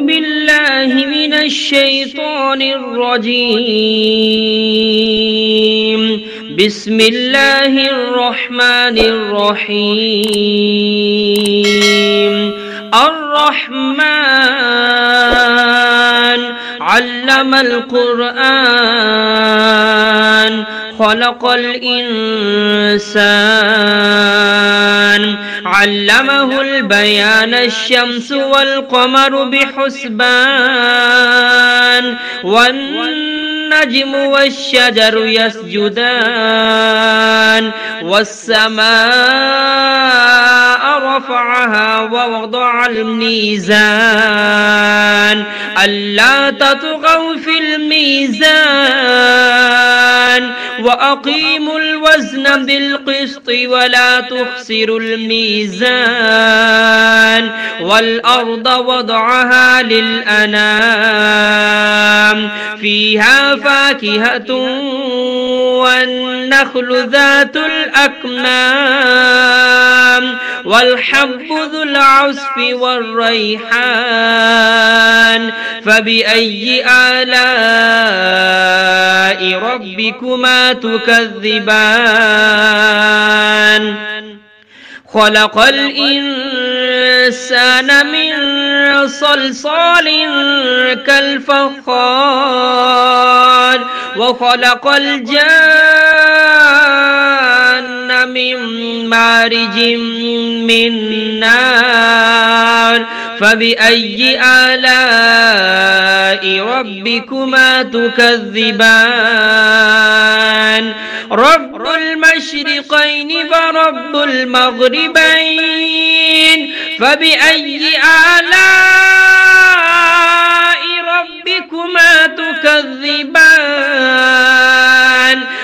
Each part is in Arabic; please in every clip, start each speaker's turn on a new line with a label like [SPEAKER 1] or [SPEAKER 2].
[SPEAKER 1] بالله من الشيطان الرجيم. بسم الله الرحمن الرحيم. الرحمن علم القرآن خلق الإنسان علمه البيان الشمس والقمر بحسبان والنجم والشجر يسجدان والسماء رفعها ووضع الميزان ألا تطغوا في الميزان وأقيموا الوزن بالقسط ولا تخسروا الميزان والأرض وضعها للأنام فيها فاكهة والنخل ذات الأكمام والحب ذو العصف والريحان فبأي آلاء ربكما تكذبان خلق الإنسان من صلصال كالفخار وخلق الجان من مارج من نار فبأي آلاء ربكما تكذبان رب المشرقين ورب المغربين فبأي آلاء ربكما تكذبان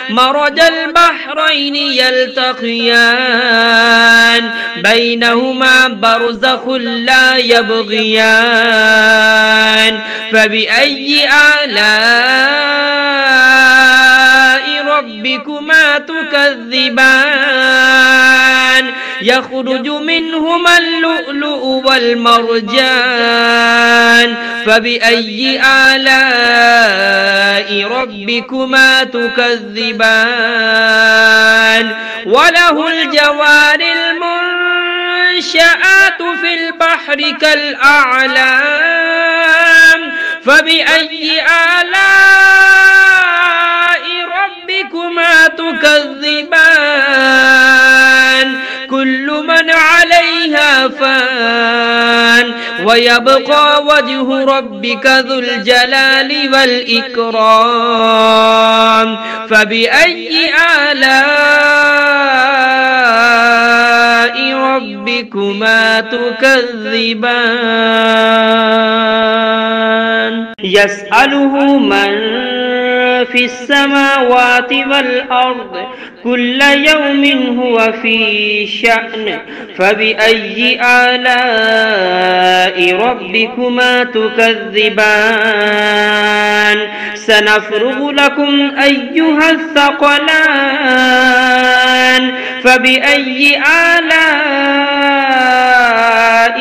[SPEAKER 1] مرج البحرين يلتقيان بينهما برزخ لا يبغيان فبأي آلاء ربكما تكذبان يخرج منهما اللؤلؤ والمرجان فبأي آلاء ربكما تكذبان وله الجوار المنشآت في البحر كالأعلام فبأي آلاء ربكما تكذبان كل من عليها فان ويبقى وجه ربك ذو الجلال والإكرام فبأي آلاء ربكما تكذبان يسأله من في السماوات والأرض كل يوم هو في شأن فبأي آلاء ربكما تكذبان سنفرغ لكم أيها الثقلان فبأي آلاء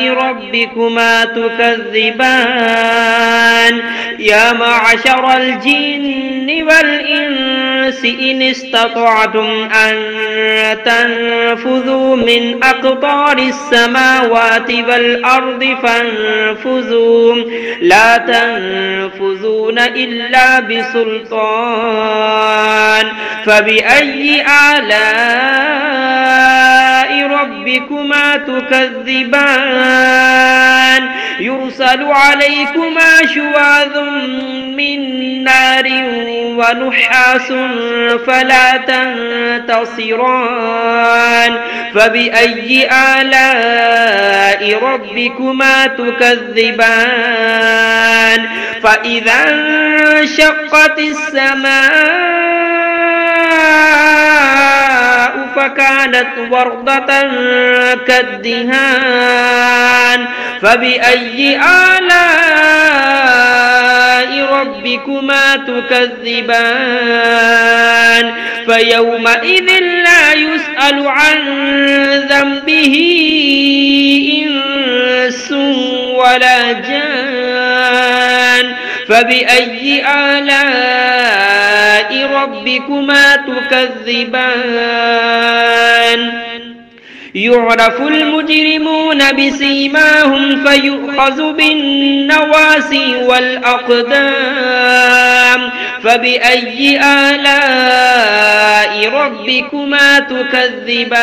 [SPEAKER 1] ربكما تكذبان يا معشر الجن والإنس إن استطعتم أن تنفذوا من أقطار السماوات والأرض فانفذوا لا تنفذون إلا بسلطان فبأي آلاء ربكما تكذبان يرسل عليكما شواظ من نار ونحاس فلا تنتصران فبأي آلاء ربكما تكذبان فإذا انشقت السماء فكانت وردة كالدهان فبأي آلاء ربكما تكذبان فيومئذ لا يسأل عن ذنبه إنس ولا جان فبأي آلاء ربكما تكذبان يعرف المجرمون بسيماهم فيؤخذ بالنواسي والأقدام فبأي آلاء ربكما تكذبان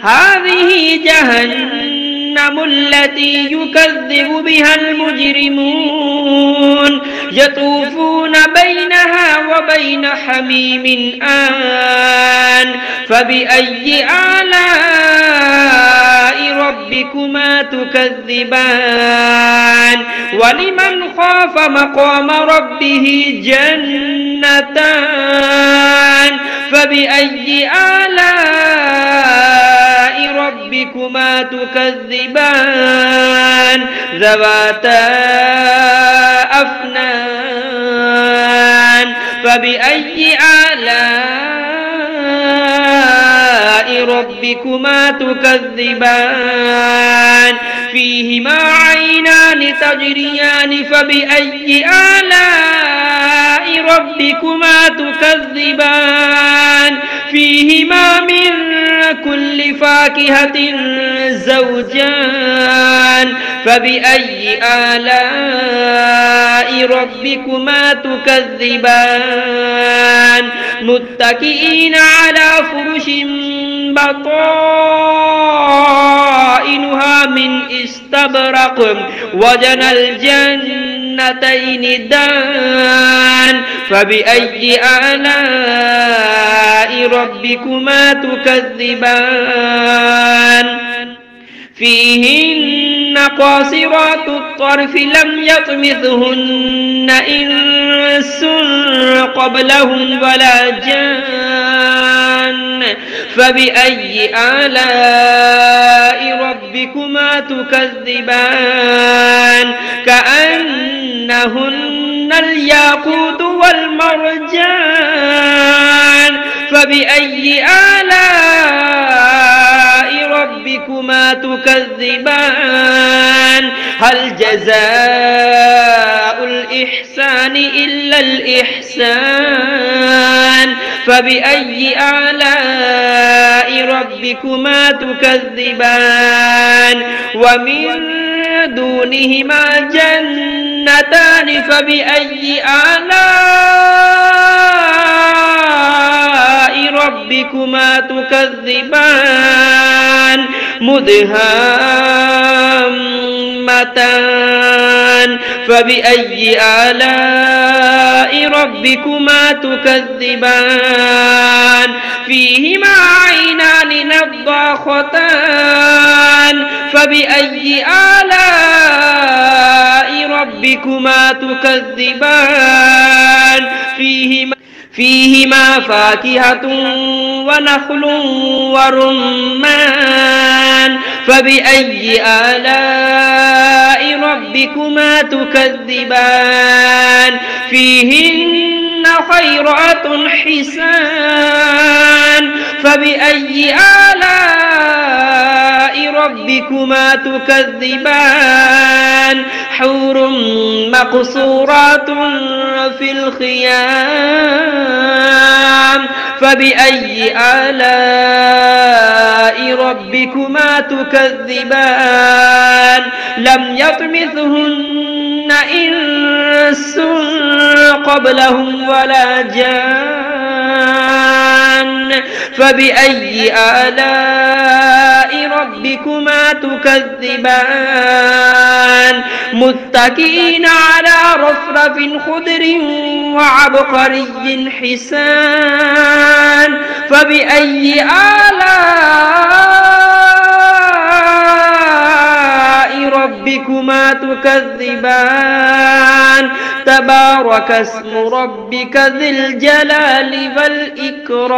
[SPEAKER 1] هذه جهنم التي يكذب بها المجرمون يطوفون بينها وبين حميم آن فبأي آلاء ربكما تكذبان ولمن خاف مقام ربه جنتان فبأي آلاء ربكما تكذبان ذواتا أفنان فبأي آلاء ربكما تكذبان فيهما عينان تجريان فبأي آلاء ربكما تكذبان فيهما من كل فاكهة زوجان فبأي آلاء ربكما تكذبان متكئين على فرش بطائنها من استبرق وجنى الجنتين دان فبأي آلاء ربكما تكذبان فيهن قاصرات الطرف لم يطمثهن إنس قبلهم ولا جان فبأي آلاء ربكما تكذبان كأنهن الياقوت والمرجان فبأي آلاء ربكما تكذبان هل جزاء الإحسان إلا الإحسان فبأي آلاء ربكما تكذبان ومن دونهما جنتان فبأي آلاء ربكما تكذبان مدهامتان فبأي آلاء ربكما تكذبان فيهما عينان نضاختان فبأي آلاء ربكما تكذبان فيهما فاكهة ونخل ورمان فبأي آلاء ربكما تكذبان فيهن خيرات حسان فبأي آلاء ربكما تكذبان حور مقصورات في الخيام فبأي آلاء ربكما تكذبان لم يطمثهن إنس قبلهم ولا جان فبأي آلاء ربكما تكذبان متكئين على رفرف خضر وعبقري حسان فبأي آلاء ربكما تكذبان تبارك اسم ربك ذي الجلال والإكرام.